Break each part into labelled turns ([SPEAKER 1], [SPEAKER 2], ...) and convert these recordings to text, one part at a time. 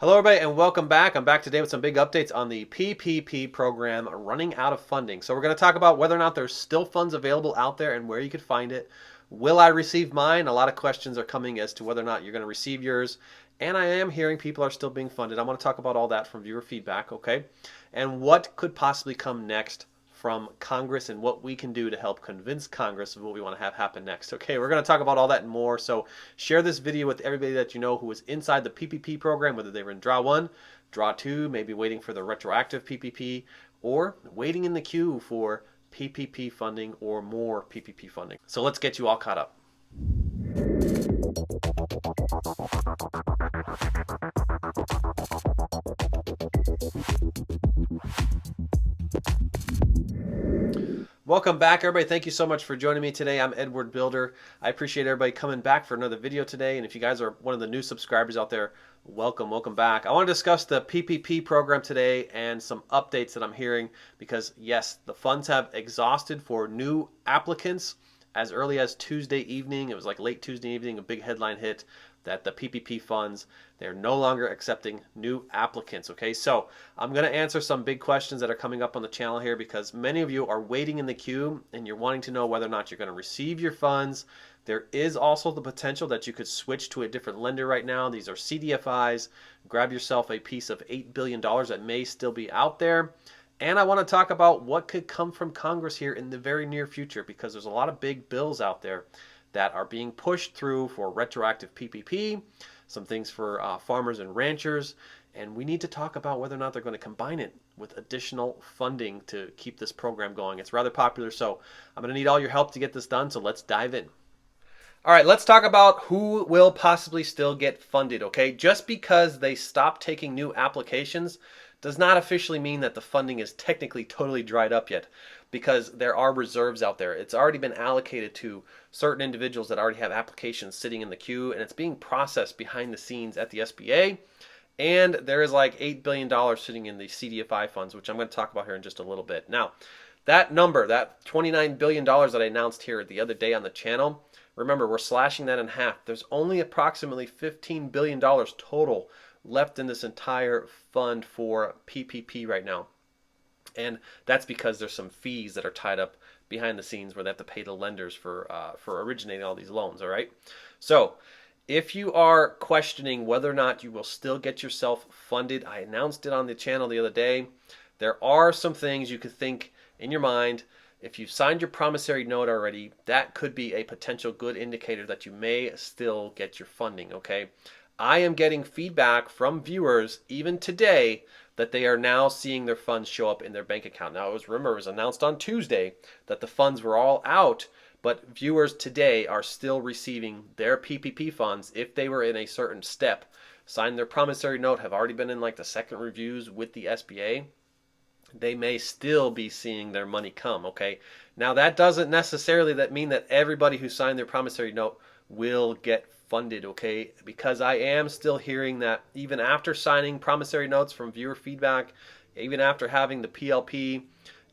[SPEAKER 1] Hello everybody and welcome back. I'm back today with some big updates on the PPP program running out of funding. So we're going to talk about whether or not there's still funds available out there and where you could find it. Will I receive mine? A lot of questions are coming as to whether or not you're going to receive yours. And I am hearing people are still being funded. I want to talk about all that from viewer feedback, okay? And what could possibly come next from Congress and what we can do to help convince Congress of what we want to have happen next. Okay, we're going to talk about all that and more. So share this video with everybody that you know who is inside the PPP program, whether they were in Draw 1, Draw 2, maybe waiting for the retroactive PPP, or waiting in the queue for PPP funding or more PPP funding. So let's get you all caught up. Welcome back, everybody. Thank you so much for joining me today. I'm Edward Bilder. I appreciate everybody coming back for another video today. And if you guys are one of the new subscribers out there, welcome back. I want to discuss the PPP program today and some updates that I'm hearing because, yes, the funds have exhausted for new applicants as early as Tuesday evening. It was like late Tuesday evening, a big headline hit that the PPP funds, they're no longer accepting new applicants. Okay, so I'm going to answer some big questions that are coming up on the channel here because many of you are waiting in the queue and you're wanting to know whether or not you're going to receive your funds. There is also the potential that you could switch to a different lender right now. These are CDFIs. Grab yourself a piece of $8 billion that may still be out there. And I want to talk about what could come from Congress here in the very near future because there's a lot of big bills out there that are being pushed through for retroactive PPP, some things for farmers and ranchers, and we need to talk about whether or not they're going to combine it with additional funding to keep this program going. It's rather popular, so I'm going to need all your help to get this done, so let's dive in. All right, let's talk about who will possibly still get funded, okay? Just because they stop taking new applications does not officially mean that the funding is technically totally dried up yet because there are reserves out there. It's already been allocated to certain individuals that already have applications sitting in the queue, and it's being processed behind the scenes at the SBA. And there is like $8 billion sitting in the CDFI funds, which I'm going to talk about here in just a little bit. Now, that number, that $29 billion that I announced here the other day on the channel, remember, we're slashing that in half. There's only approximately $15 billion total left in this entire fund for PPP right now. And that's because there's some fees that are tied up behind the scenes where they have to pay the lenders for originating all these loans, all right? So if you are questioning whether or not you will still get yourself funded, I announced it on the channel the other day. There are some things you could think in your mind. If you've signed your promissory note already, that could be a potential good indicator that you may still get your funding, okay? I am getting feedback from viewers even today that they are now seeing their funds show up in their bank account. Now, remember, it was announced on Tuesday that the funds were all out, but viewers today are still receiving their PPP funds if they were in a certain step, signed their promissory note, have already been in like the second reviews with the SBA. They may still be seeing their money come, okay? Now, that doesn't necessarily mean that everybody who signed their promissory note will get funded, okay? Because I am still hearing that even after signing promissory notes from viewer feedback, even after having the PLP,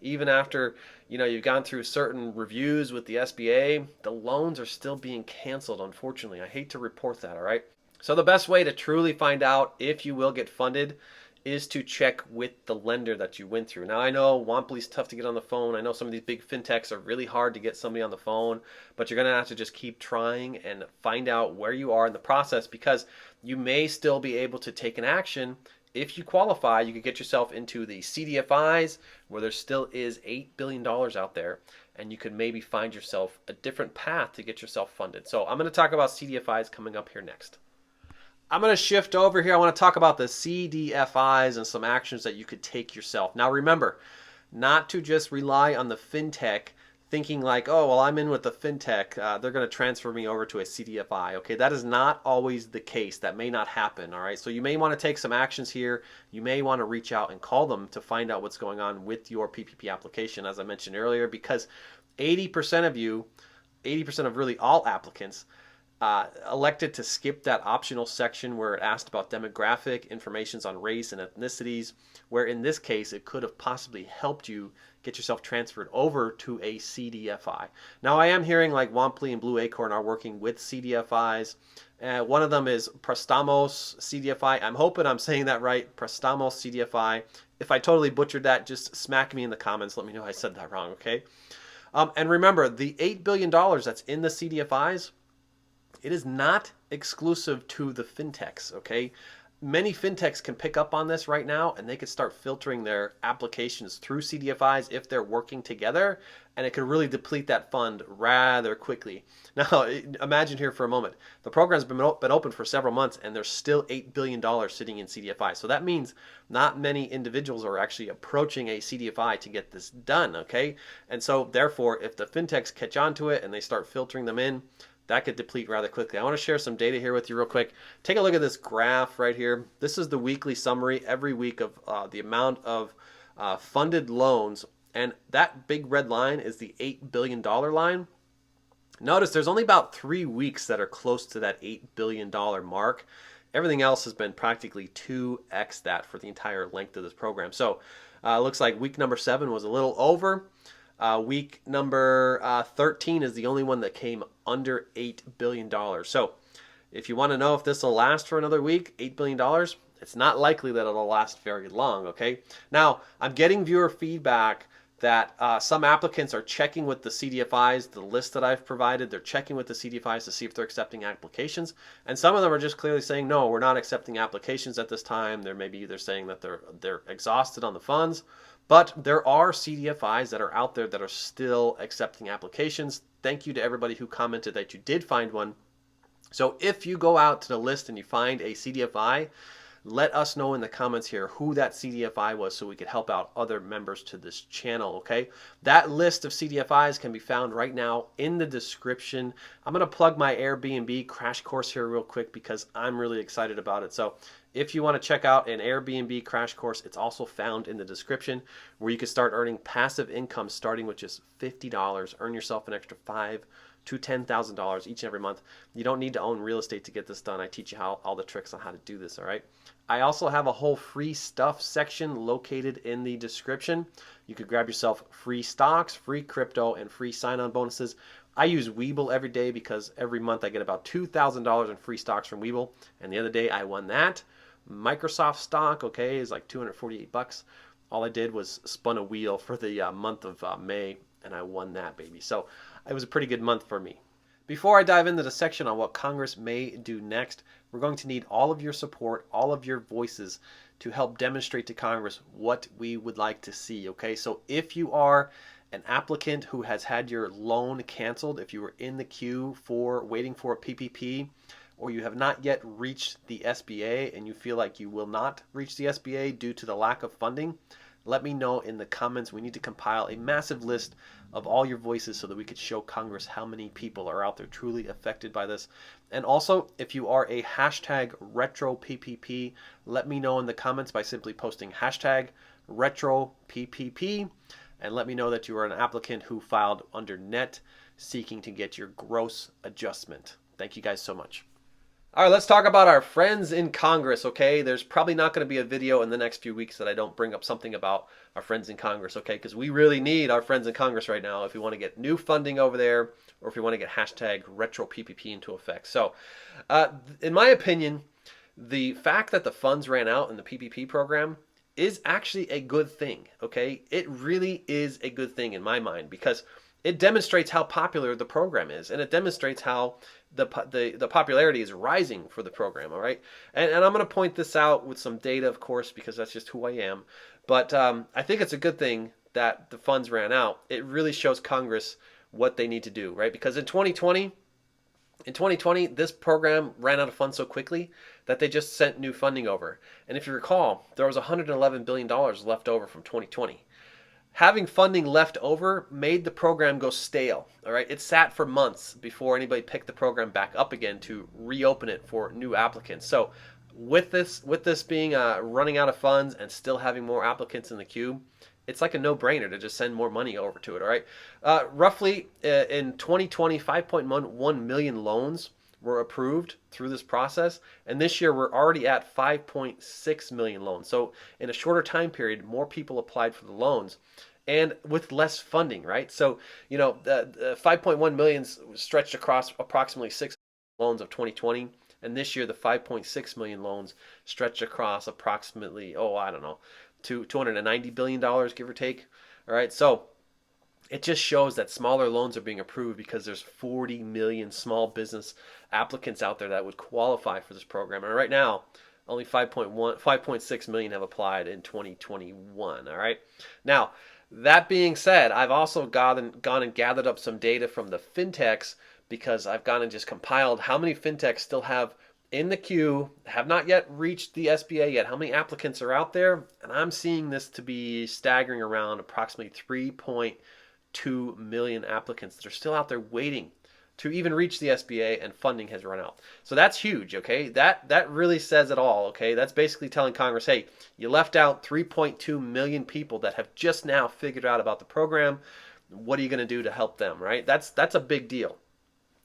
[SPEAKER 1] even after you've gone through certain reviews with the SBA, the loans are still being canceled, unfortunately. I hate to report that, all right? So the best way to truly find out if you will get funded is to check with the lender that you went through. Now, I know Womply's tough to get on the phone. I know some of these big fintechs are really hard to get somebody on the phone, but you're going to have to just keep trying and find out where you are in the process because you may still be able to take an action. If you qualify, you could get yourself into the CDFIs where there still is $8 billion out there, and you could maybe find yourself a different path to get yourself funded. So I'm going to talk about CDFIs coming up here next. I'm going to shift over here. I want to talk about the CDFIs and some actions that you could take yourself. Now remember, not to just rely on the fintech thinking like, oh, well, I'm in with the fintech. They're going to transfer me over to a CDFI. Okay, that is not always the case. That may not happen, all right? So you may want to take some actions here. You may want to reach out and call them to find out what's going on with your PPP application, as I mentioned earlier, because 80% of you, 80% of really all applicants, elected to skip that optional section where it asked about demographic informations on race and ethnicities, where in this case it could have possibly helped you get yourself transferred over to a CDFI. Now I am hearing like Womply and Blue Acorn are working with CDFIs. One of them is Prestamos CDFI. I'm hoping I'm saying that right. Prestamos CDFI. If I totally butchered that, just smack me in the comments. Let me know I said that wrong, okay? And remember, the $8 billion that's in the CDFIs, it is not exclusive to the fintechs, okay? Many fintechs can pick up on this right now, and they could start filtering their applications through CDFIs if they're working together, and it could really deplete that fund rather quickly. Now, imagine here for a moment. The program's been open for several months, and there's still $8 billion sitting in CDFI. So that means not many individuals are actually approaching a CDFI to get this done, okay? And so, therefore, if the fintechs catch on to it and they start filtering them in, that could deplete rather quickly. I want to share some data here with you real quick. Take a look at this graph right here. This is the weekly summary every week of the amount of funded loans, and that big red line is the $8 billion line. Notice there's only about 3 weeks that are close to that $8 billion mark. Everything else has been practically 2x that for the entire length of this program. So looks like week number 7 was a little over. Week number 13 is the only one that came under $8 billion. So if you want to know if this will last for another week, $8 billion, it's not likely that it'll last very long, okay? Now, I'm getting viewer feedback that some applicants are checking with the CDFIs, the list that I've provided. They're checking with the CDFIs to see if they're accepting applications. And some of them are just clearly saying, no, we're not accepting applications at this time. They're maybe either saying that they're exhausted on the funds. But there are CDFIs that are out there that are still accepting applications. Thank you to everybody who commented that you did find one. So if you go out to the list and you find a CDFI, let us know in the comments here who that CDFI was so we could help out other members to this channel, okay? That list of CDFIs can be found right now in the description. I'm going to plug my Airbnb crash course here real quick because I'm really excited about it. So if you want to check out an Airbnb crash course, it's also found in the description where you can start earning passive income starting with just $50. Earn yourself an extra $5,000 to $10,000 each and every month. You don't need to own real estate to get this done. I teach you all the tricks on how to do this, all right? I also have a whole free stuff section located in the description. You could grab yourself free stocks, free crypto, and free sign-on bonuses. I use Webull every day because every month I get about $2,000 in free stocks from Webull, and the other day I won that. Microsoft stock, okay, is like 248 bucks. All I did was spun a wheel for the month of May, and I won that baby. So it was a pretty good month for me. Before I dive into the section on what Congress may do next, we're going to need all of your support, all of your voices to help demonstrate to Congress what we would like to see, okay? So if you are an applicant who has had your loan canceled, if you were in the queue for waiting for a PPP, or you have not yet reached the SBA and you feel like you will not reach the SBA due to the lack of funding, let me know in the comments. We need to compile a massive list of all your voices so that we could show Congress how many people are out there truly affected by this. And also, if you are a hashtag retro PPP, let me know in the comments by simply posting hashtag retro PPP, and let me know that you are an applicant who filed under net seeking to get your gross adjustment. Thank you guys so much. All right, let's talk about our friends in Congress, okay? There's probably not going to be a video in the next few weeks that I don't bring up something about our friends in Congress, okay? Because we really need our friends in Congress right now if we want to get new funding over there or if we want to get hashtag retro PPP into effect. So, in my opinion, the fact that the funds ran out in the PPP program is actually a good thing, okay? It really is a good thing in my mind because it demonstrates how popular the program is, and it demonstrates how the popularity is rising for the program, all right? And I'm going to point this out with some data, of course, because that's just who I am. But I think it's a good thing that the funds ran out. It really shows Congress what they need to do, right? Because in 2020, this program ran out of funds so quickly that they just sent new funding over. And if you recall, there was $111 billion left over from 2020. Having funding left over made the program go stale, all right? It sat for months before anybody picked the program back up again to reopen it for new applicants. So with this being running out of funds and still having more applicants in the queue, it's like a no-brainer to just send more money over to it, all right? Roughly in 2020, 5.1 million loans were approved through this process, and this year we're already at 5.6 million loans. So in a shorter time period, more people applied for the loans and with less funding, right? So, the 5.1 million stretched across approximately 6 loans of 2020. And this year, the 5.6 million loans stretched across approximately, I don't know, $290 billion, give or take. All right, so it just shows that smaller loans are being approved because there's 40 million small business applicants out there that would qualify for this program. And right now, only 5.6 million have applied in 2021. All right. Now, that being said, I've also gone and gathered up some data from the Fintechs, because I've gone and just compiled how many Fintechs still have in the queue, have not yet reached the SBA yet, how many applicants are out there. And I'm seeing this to be staggering around approximately 3.2 million applicants that are still out there waiting to even reach the SBA, and funding has run out. So that's huge, okay? That really says it all, okay? That's basically telling Congress, hey, you left out 3.2 million people that have just now figured out about the program. What are you going to do to help them, right? That's a big deal.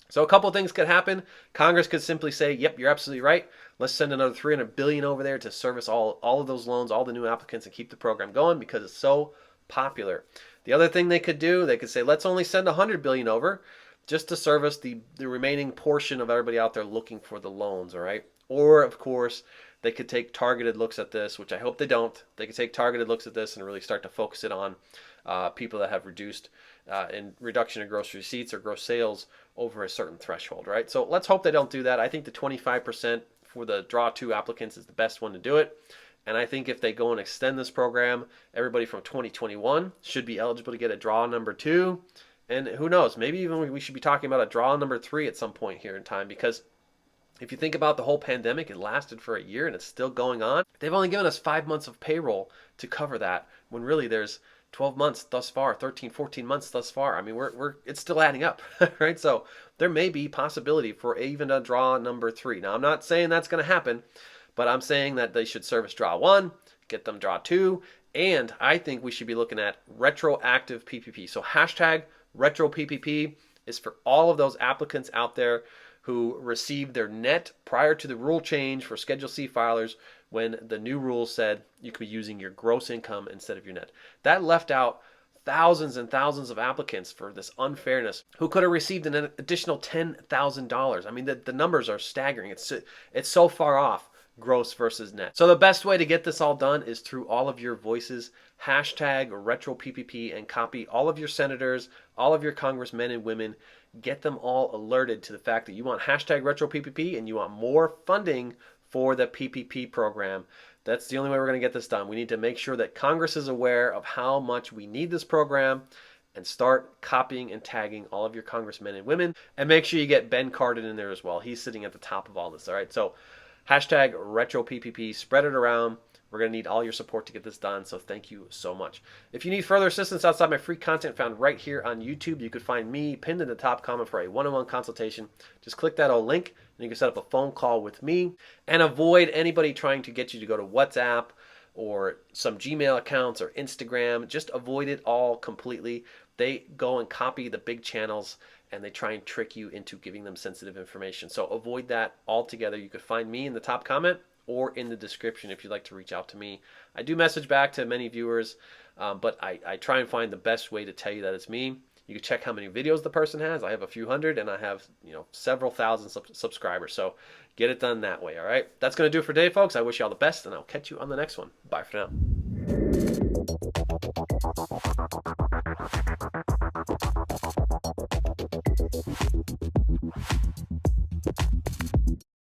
[SPEAKER 1] So a couple of things could happen. Congress could simply say, yep, you're absolutely right. Let's send another $300 billion over there to service all of those loans, all the new applicants, and keep the program going because it's so popular. The other thing they could do, they could say, let's only send $100 billion over just to service the remaining portion of everybody out there looking for the loans, all right? Or, of course, they could take targeted looks at this, which I hope they don't. They could take targeted looks at this and really start to focus it on people that have reduction in gross receipts or gross sales over a certain threshold, right? So let's hope they don't do that. I think the 25% for the draw 2 applicants is the best one to do it. And I think if they go and extend this program, everybody from 2021 should be eligible to get a draw number 2. And who knows, maybe even we should be talking about a draw number 3 at some point here in time, because if you think about the whole pandemic, it lasted for a year and it's still going on. They've only given us 5 months of payroll to cover that, when really there's 12 months thus far, 13, 14 months thus far. I mean, it's still adding up, right? So there may be possibility for even a draw number 3. Now, I'm not saying that's going to happen, but I'm saying that they should service draw 1, get them draw 2, and I think we should be looking at retroactive PPP. So hashtag retro PPP is for all of those applicants out there who received their net prior to the rule change for Schedule C filers, when the new rules said you could be using your gross income instead of your net. That left out thousands and thousands of applicants for this unfairness who could have received an additional $10,000. I mean, the numbers are staggering. It's so far off, gross versus net. So the best way to get this all done is through all of your voices. Hashtag retro PPP, and copy all of your senators, all of your congressmen and women. Get them all alerted to the fact that you want hashtag retro PPP and you want more funding for the PPP program. That's the only way we're going to get this done. We need to make sure that Congress is aware of how much we need this program, and start copying and tagging all of your congressmen and women. And make sure you get Ben Cardin in there as well. He's sitting at the top of all this. All right. So hashtag retro PPP, spread it around. We're going to need all your support to get this done, so thank you so much. If you need further assistance outside my free content found right here on YouTube, you could find me pinned in the top comment for a one-on-one consultation. Just click that old link, and you can set up a phone call with me, and avoid anybody trying to get you to go to WhatsApp or some Gmail accounts or Instagram. Just avoid it all completely. They go and copy the big channels, and they try and trick you into giving them sensitive information. So avoid that altogether. You could find me in the top comment or in the description if you'd like to reach out to me. I do message back to many viewers, but I try and find the best way to tell you that it's me. You can check how many videos the person has. I have a few hundred, and I have several thousand subscribers. So get it done that way, all right? That's going to do it for today, folks. I wish you all the best, and I'll catch you on the next one. Bye for now.